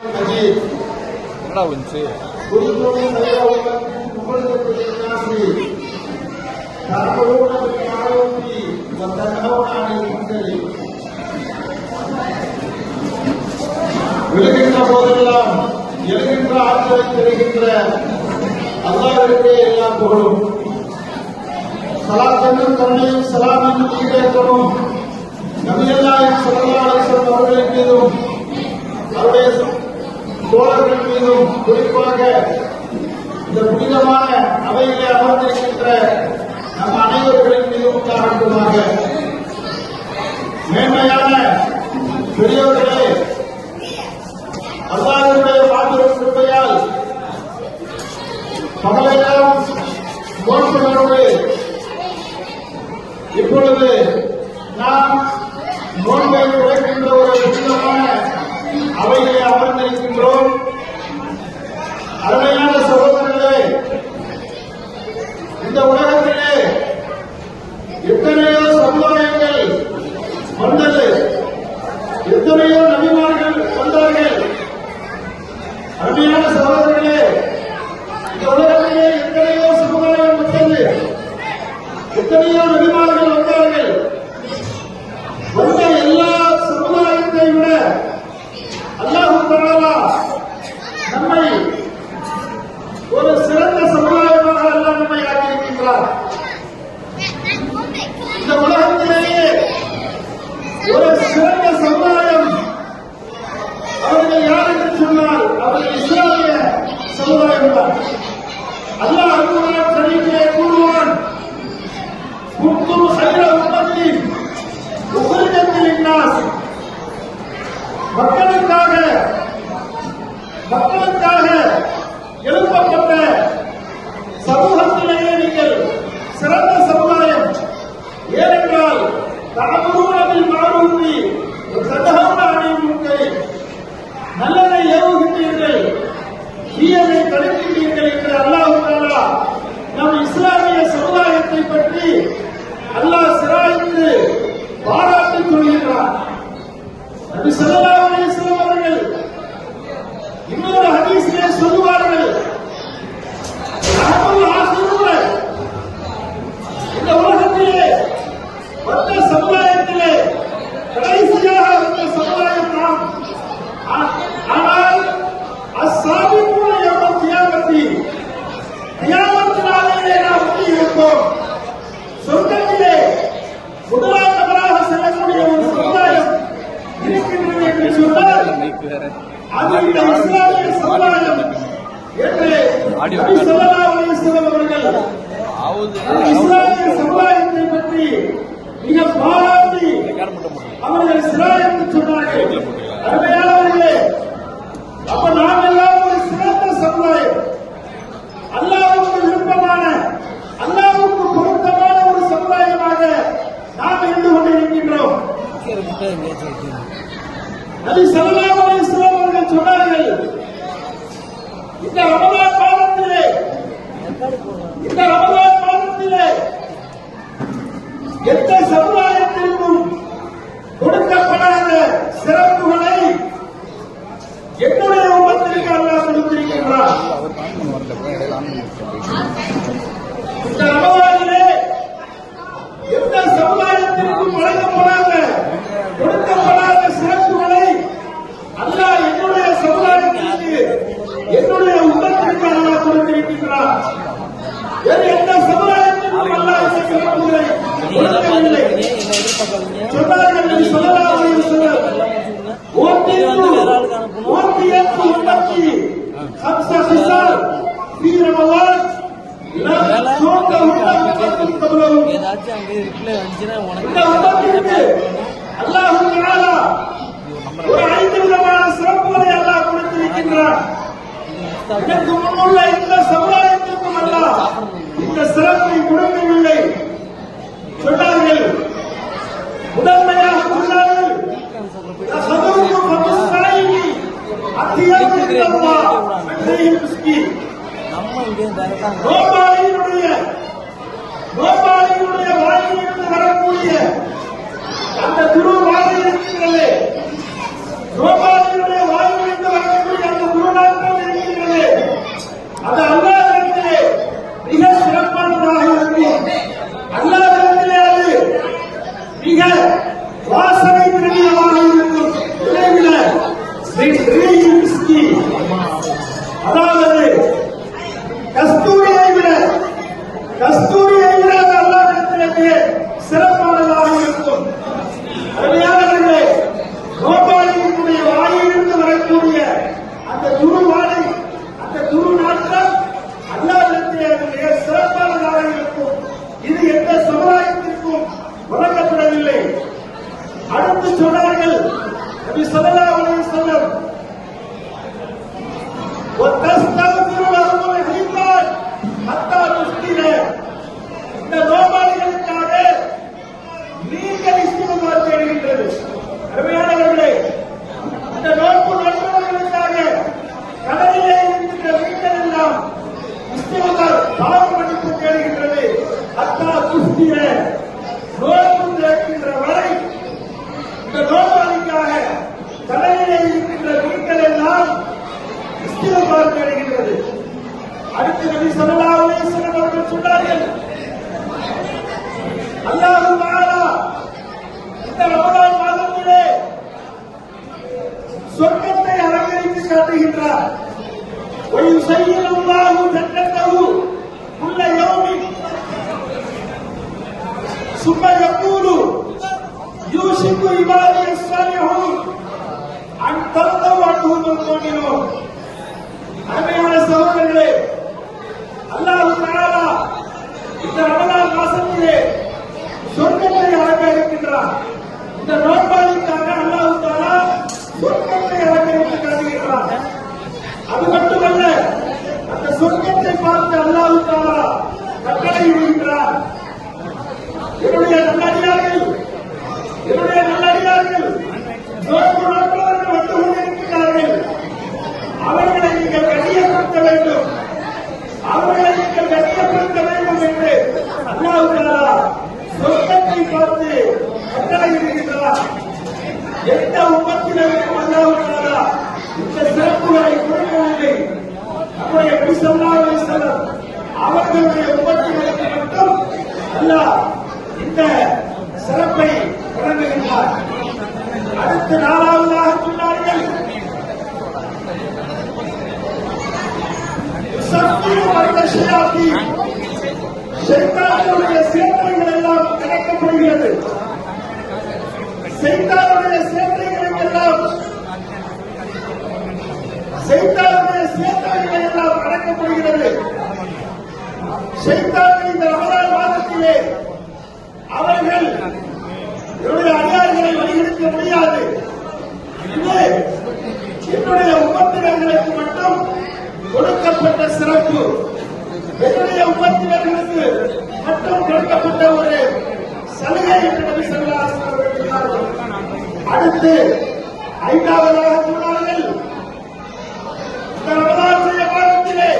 என்னடா வந்துச்சு விழுகின்ற போதெல்லாம் எழுகின்ற ஆற்றலை பெறுகின்ற அல்லாஹ்விற்கே எல்லா புகழும். ஸலாத் என்னும் கருணையும் ஸலாம் என்னும் ஈடேற்றமும் நபியல்லாஹ் ஸல்லல்லாஹு அலைஹி வஸல்லம் அவர்களின் மீதும் அவருடைய தோழர்கள் மீதும் குறிப்பாக இந்த புனிதமான அவையிலே அமர்ந்திருக்கின்ற நம் அனைவர்களின் மீதும் உண்டாகட்டுமாக. மேன்மையான பெரியோர்களே, அல்லாஹ்வுடைய மாபெரும் கிருபையால் பகலெல்லாம் நோன்புகளோடு இப்பொழுது நாம் நோன்பை உழைக்கின்ற ஒரு புனிதமான அவையிலே அமர்ந்திருக்கின்றோம். அருமையான சகோதரர்களே, இந்த உலகத்திலே எத்தனையோ சமுதாயங்கள் வந்தது, எத்தனையோ நபிமார்கள் வந்தார்கள். அருமையான சகோதரர்களே, இந்த உலகத்திலே எத்தனையோ சமுதாயம் வந்தது, எத்தனையோ நபிமார்கள் வந்தார்கள். வந்த எல்லா சமுதாயத்தை விட அல்லாஹ் தஆலா நம்மை ஒரு சிறந்த சமுதாயமாக அல்லாஹ் நம்மை ஆக்கியிருக்கின்றார். இந்த உலகத்திலேயே ஒரு சிறந்த சமுதாயம் அவர்கள் யார் என்று சொன்னால் அவர்கள் இஸ்லாமிய சமுதாயம் தான். அல்லாஹ் அல்குர்ஆன் ஷரீஃபிலே கூறுவான், குன்தும் கைர உம்மத்தின் உக்ரிஜத் லின்னாஸ், மக்களுக்காக எழுப்பப்பட்ட சமூகத்திலேயே நீங்கள் சிறந்த சமுதாயம். ஏனென்றால் தஅமுருன பில் மஅரூஃபி வ தன்ஹவுன அனில் முன்கர், நல்லதை ஏவுகின்றீர்கள், தீயதை தடுக்கின்றீர்கள் என்று அல்லாஹ் தஆலா நம் இஸ்லாமிய சமுதாயத்தை பற்றி அல்லாஹ் சிராய்த்து பாராட்டி சொல்கிறார். நபி ஸல்லல்லாஹு அலைஹி வஸல்லம் அவர்கள் இன்னொரு ஹதீஸிலே சொல்லுவார்கள், அஹ்மல் ஆசிரூன, இந்த உலகத்திலே வந்த சமுதாயத்திலே கடைசியாக வந்த சமுதாயம் நாம். ஆனால் அஸ்ஸாபிகூன யௌமல் கியாமத்தி, கியாமத் நாளிலே நாம் இருப்போம். சொர்க்கத்திலே முதலாம் நபராக செல்லக்கூடிய ஒரு சமுதாயம் இருக்கின்றது என்று சொன்னால் அது இந்த இஸ்லாமிய சமுதாயம் என்று நபி ஸல்லல்லாஹு அலைஹி வஸல்லம் அவர்கள் இஸ்லாமிய சமுதாயத்தை பற்றி மிக பாராட்டி அவர்கள் சிராயத்து சொன்னார்கள். அருமையானவர்களே, அப்ப நாம் எல்லாம் ஒரு சிறந்த சமுதாயம், அல்லாஹ்வுக்கு விருப்பமான, அல்லாஹ்வுக்கு பொருத்தமான ஒரு சமுதாயமாக நாம் இருந்து கொண்டிருக்கின்றோம். நபி ஸல்லல்லாஹு அலைஹி வஸல்லம் அவர்கள் சொன்னார்கள், இந்த ரமலான் மாதத்திலே எந்த சமுதாயத்திற்கும் கொடுக்கப்படாத சிறப்புகளை என்னுடைய உம்மத்திற்கு அல்லாஹ் கொடுத்திருக்கின்றார். இந்த ரமலானிலே எந்த சமுதாயத்திற்கும் வழங்கப்படாத, கொடுக்கப்படாத சிறப்புகளை அல்லாஹ் என்னுடைய சமுதாயத்திற்கு, என்னுடைய உம்மத்திற்கு அல்லாஹ் கொடுத்திருக்கிறார். வேறு எந்த சமுதாயத்திற்கும் அல்லாஹ் இந்த சிறப்புகளை கொடுக்கவில்லை. சொன்னார்கள் நபி ஸல்லல்லாஹு அலைஹி வஸல்லம், ஓட்டியத்து உம்மத்தி ஹம்ஸ ஹிசால் ஃபீ ரமலான் ஏதாச்சும் அங்கே ரிப்ளை வந்துச்சுன்னா உனக்கு அல்லாஹ் தஆலா ஒரு 5 விதமான சிறப்புகளை அல்லாஹ் கொடுத்திருக்கின்றார். இதற்கு முன்னுள்ள இந்த சமுதாயத்திற்கும் அல்லாஹ் இந்த சிறப்பை கொடுக்கவில்லை. சொன்னார்கள், முதன்மையாக சொன்னார்கள், நம்ம இங்கே நோபாளியினுடைய வாயிலிருந்து வரக்கூடிய அந்த துரு வாயில் இருக்கிறது, நோபாளியினுடைய வாயிலிருந்து வரக்கூடிய மிஸ்கி, அதாவது கஸ்தூரியை விட அல்லாஹ்விடத்திலே சிறப்பானதாக இருக்கும். அருமையானவர்களே, நோபாலியினுடைய வாயிலிருந்து வரக்கூடிய அந்த துருவாடை, அந்த துரு நாட்டம் அல்லாஹ்விடத்திலே மிக சிறப்பானதாக இருக்கும். இது எந்த சமுதாயத்திற்கும் வழங்கப்படவில்லை. அடுத்து சொன்னார்கள் நபி ஸல்லல்லாஹு அலைஹி வஸல்லம், வதஸ்தக்பிரு லஹும் ஹிபான் ஹத்தா துஸ்தின, இந்த நோபாளிகளுக்காக நீங்கள் இஸ்திக்பார் தேடுகின்றது. அருமையானவர்களே, இந்த நோன்பு நோன்பவர்களுக்காக கடலிலே இருக்கின்ற மீன்கள் எல்லாம் இஸ்திக்பார் பாவ மன்னிப்பு தேடுகின்றது. ஹத்தா துஸ்தின, நோன்பு திறக்கின்ற வரை இந்த நோபாளிக்காக கடலிலே இருக்கின்ற மீன்கள் எல்லாம் இஸ்திக்பார் தேடுகின்றது. அடுத்து நபி ஸல்லல்லாஹு அலைஹி வஸல்லம் அவர்கள் சொன்னார்கள், அல்லாஹ் தஆலா இந்த ரமலான் மாதத்திலே சொர்க்கத்தை அலங்கரித்து காட்டுகின்றார். وَيُزَيِّنُ اللَّهُ جَنَّتَهُ كُلَّ يَوْمٍ ثُمَّ يَقُولُ يُوشِكُ عِبَادِيَ الصَّالِحُونَ أَنْ تَرْضَوْا عَنْهُمُ الْمُؤْمِنُونَ. அருமையான சகோதரர்களே, அல்லாஹ் தஆலா இந்த ரமலான் மாதத்திலே சொர்க்கத்தை அலங்கரிக்கின்றார். இந்த நோன்பாளிக்காக அல்லாஹ் தஆலா சொர்க்கத்தை அலங்கரித்து காட்டுகின்றார். அது மட்டுமல்ல, அந்த சொர்க்கத்தை பார்த்து அல்லாஹ் தஆலா கட்டளை இடுகின்றார், என்னுடைய நல்லடியார்கள் நோன்பு நோன்பவர்கள் வந்து கொண்டிருக்கிறார்கள், அவர்களை நீங்கள் கண்ணியப்படுத்த வேண்டும், என்று அல்லாஹ் தஆலா சொர்க்கத்தை பார்த்து கட்டளை இடுகின்றார். எந்த உம்மத்தினருக்கும் அல்லாஹ் தஆலா இந்த சிறப்புகளை கொடுக்கவில்லை. நம்முடைய நபி ஸல்லல்லாஹு அலைஹி வஸல்லம் அவர்களுடைய உம்மத்தினருக்கு மட்டும் அல்லாஹ் இந்த சிறப்பை வழங்குகின்றார். அடுத்து நாலாவதாக சொன்னார்கள், ஷைத்தானுடைய சேட்டைகள் எல்லாம் அடக்கப்படுகிறது. சைத்தானுடைய சேட்டைகள் எல்லாம் அடக்கப்படுகிறது. சைத்தானை இந்த ரமலான் மாதத்திலே அவர்கள் என்னுடைய அடியார்களை வழிநடத்த முடியாது. இது என்னுடைய உம்மத்தினர்களுக்கு மட்டும் கொடுக்கப்பட்ட சிறப்பு, என்னுடைய உம்மத்தினர்களுக்கு மட்டும் கொடுக்கப்பட்ட ஒரு சலுகை என்று நபி ஸல்லல்லாஹு அலைஹி வஸல்லம் சொன்னார்கள். அடுத்து ஐந்தாவதாக சொன்னார்கள், இந்த ரமலானுடைய மாதத்திலே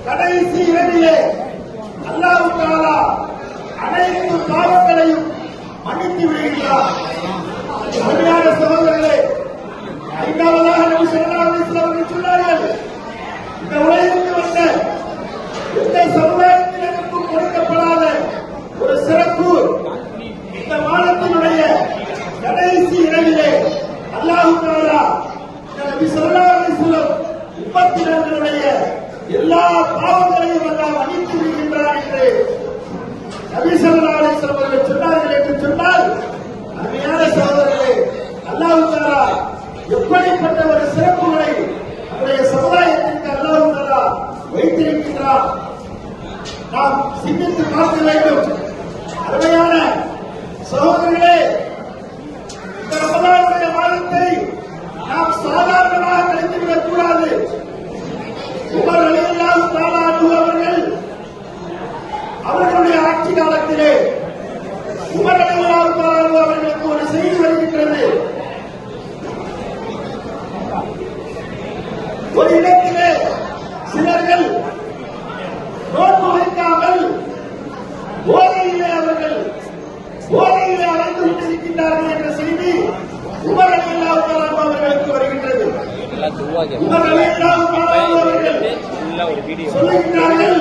கடைசி இரவிலே அல்லாஹ் தஆலா அனைத்து பாவங்களையும் மன்னித்து விடுகின்றார். அருமையான சகோதரர்களே, ஐந்தாவதாக நபி ஸல்லல்லாஹு அலைஹி வஸல்லம் சொன்னார்கள், இந்த உலகிற்கு வந்த எந்த சமுதாயத்தினருக்கும் கொடுக்கப்படாத ஒரு சிறப்பு இந்த மாதத்தினுடைய கடைசி இரவிலே அல்லாஹ் தஆலா நபி ஸல்லல்லாஹு அலைஹி வஸல்லம் உம்மத்தினர்களுடைய எல்லா பாவங்களையும் அல்லாஹ் மன்னித்து விடுகின்றார் என்று நபி ஸல்லல்லாஹு அலைஹி வஸல்லம் அவர்கள் சொன்னார்கள் என்று சொன்னால், அருமையான சகோதரர்களே, அல்லாஹ் தஆலா எப்படிப்பட்ட ஒரு சிறப்புகளை நம்முடைய சமுதாயத்திற்கு அல்லாஹ் தஆலா வைத்திருக்கின்றார், நாம் சிந்தித்து பார்க்க வேண்டும். அருமையான சகோதரர்களே, இந்த ரமலானுடைய மாதத்தை நாம் சாதாரணமாக கழித்துவிடக் கூடாது. உமர் ரலியல்லாஹு தஆலா அன்ஹு அவர்களுடைய ஆட்சி காலத்திலே உமர் ரலியல்லாஹு தஆலா அன்ஹு அவர்களுக்கு ஒரு செய்தி வருகின்றது. ஒரு இடத்திலே சிலர்கள் நோன்பு வைக்காமல் போதையிலே அலைந்து கொண்டிருக்கின்றார்கள் என்ற செய்தி உமர் ரலியல்லாஹு தஆலா அன்ஹு அவர்களுக்கு வருகின்றது. உமர் ரலியல்லாஹு தஆலா அன்ஹு அவர்கள் சொல்லுகின்றார்கள்,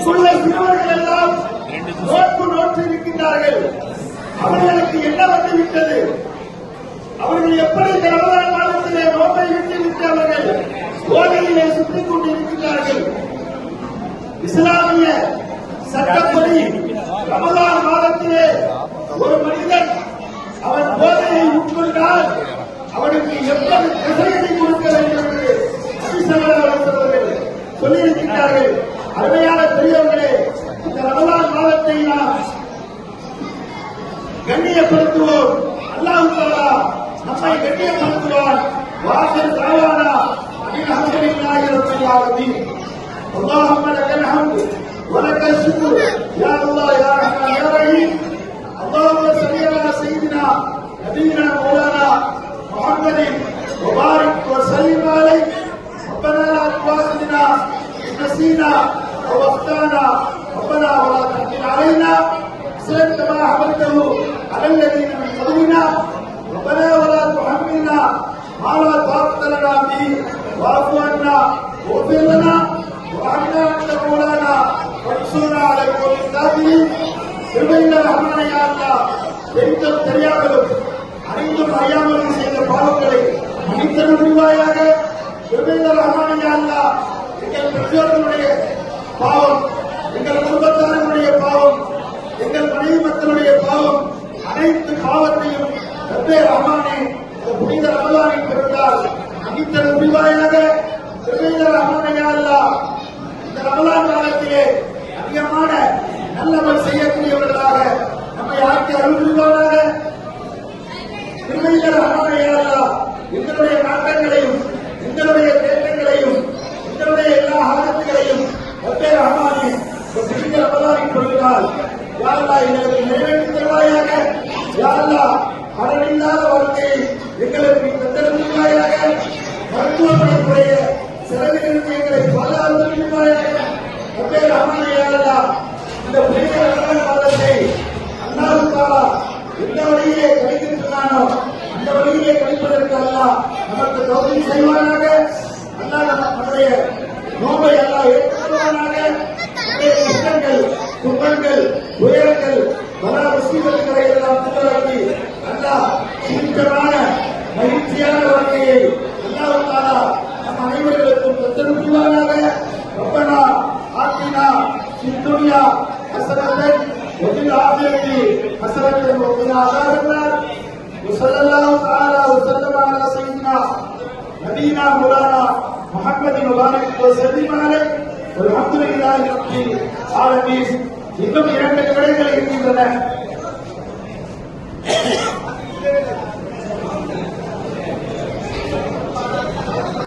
சிறுவர்கள் எல்லாம் நோன்பு நோற்று இருக்கின்றார்கள், அவர்களுக்கு என்ன வந்துவிட்டது? போதையிலே சுற்றிக் கொண்டிருக்கிறார்கள். இஸ்லாமிய சட்டப்படி ரமலான் மாதத்திலே ஒரு மனிதன் அவன் போதையை உட்கொண்டால் அவனுக்கு எவ்வளவு தண்டனை கொடுக்க வேண்டும் என்று நபி ஸல்லல்லாஹு அலைஹி வஸல்லம் சொல்லியிருக்கிறார்கள். அருமையான பெரியவர்களே, இந்த ரமலான் மாதத்தை நாம் கண்ணியப்படுத்துவோம். அல்லாஹ் தஆலா நம்மை கண்ணியப்படுத்துவான். வாசல் தாவானா அல்ஹம்துலில்லாஹி ரப்பில் ஆலமீன். اللهم لك الحمد ولك الشكر يا الله يا رحمن يا رحيم. اللهم صل على سيدنا نبينا مولانا محمد وبارك وسلم عليه. ربنا لا تؤاخذنا إن نسينا أو أخطأنا ربنا ولا تحمل علينا إصرا كما حملته على الذين من قبلنا ربنا ولا تحملنا ما لا طاقة لنا به واعف عنا واغفر لنا وارحمنا انت مولانا وانصرنا على القوم الكافرين. திருமையில ரஹ்மானே யா அல்லாஹ், தெரிந்தும் தெரியாமலும் அறிந்தும் அறியாமலும் செய்த பாவங்களை மன்னித்தருள் புரிவாயாக. திருமையில ரஹ்மானே யா அல்லாஹ், எங்கள் பெற்றோர்களுடைய பாவம், எங்கள் குடும்பத்தார்களுடைய பாவம், எங்கள் மனைவி மக்களுடைய பாவம், அனைத்து பாவத்தையும் ரப்பே ரஹ்மானே இந்த புனித ரமலானில் பிறந்தால் மன்னித்தருள் புரிவாயாக. திருமையில ரஹ்மானே யா அல்லாஹ், இந்த ரமலான் காலத்திலே அதிகமான நல்லவர் செய்யக்கூடியவர்களாக நம்மை ஆக்கி அருள் புரிவானாக. திருமையில ரஹ்மானே யா அல்லாஹ், எங்களுடைய நாட்டங்களையும் எங்களுடைய தேட்டங்களையும் எங்களுடைய எல்லா ஆகத்துகளையும் ரப்பே ரஹ்மானே இந்த புனித ரமலானில் பிறந்தால் யா அல்லாஹ் எங்களுக்கு நிறைவேற்றி தருவாயாக. யா அல்லாஹ், கடனில்லாத வாழ்க்கையை எங்களுக்கு தந்தருள் புரிவாயாக. மருத்துவமனைக்குரிய செலவிலிருந்து எங்களை பாதுகாப்பு புரிவாயாக. ரப்பே ரஹ்மானே யா அல்லாஹ், இந்த புனித ரமலான் மாதத்தை அல்லாஹ் தஆலா எந்த வழியிலே கழிக்கின்றானோ அந்த வழியிலே கழிப்பதற்கு அல்லாஹ் நமக்கு தௌஃபீக் செய்வானாக. அல்லாஹ் நம்முடைய நோன்பை அல்லாஹ் ஏற்றுக்கொள்வானாக. நம்முடைய கஷ்டங்கள், துன்பங்கள், துயரங்கள், பல முஸ்லிம்களை எல்லாம் தூக்கி அல்லாஹ் சுத்தமான மகிழ்ச்சியான வாழ்க்கையை அல்லாஹ் தஆலா நம் அனைவர்களுக்கும் தந்தருள் புரிவானாக. ரப்பனா ஆத்தினா ஃபித் துன்யா ஹஸனத்தன் وفي الآخرة حسنة وقنا عذاب النار. وصلى الله تعالى وسلم على سيدنا نبينا مولانا محمد وبارك وسلم عليه والحمد لله رب العالمين. இன்னும் 2 கடைகள் இருக்கின்றன.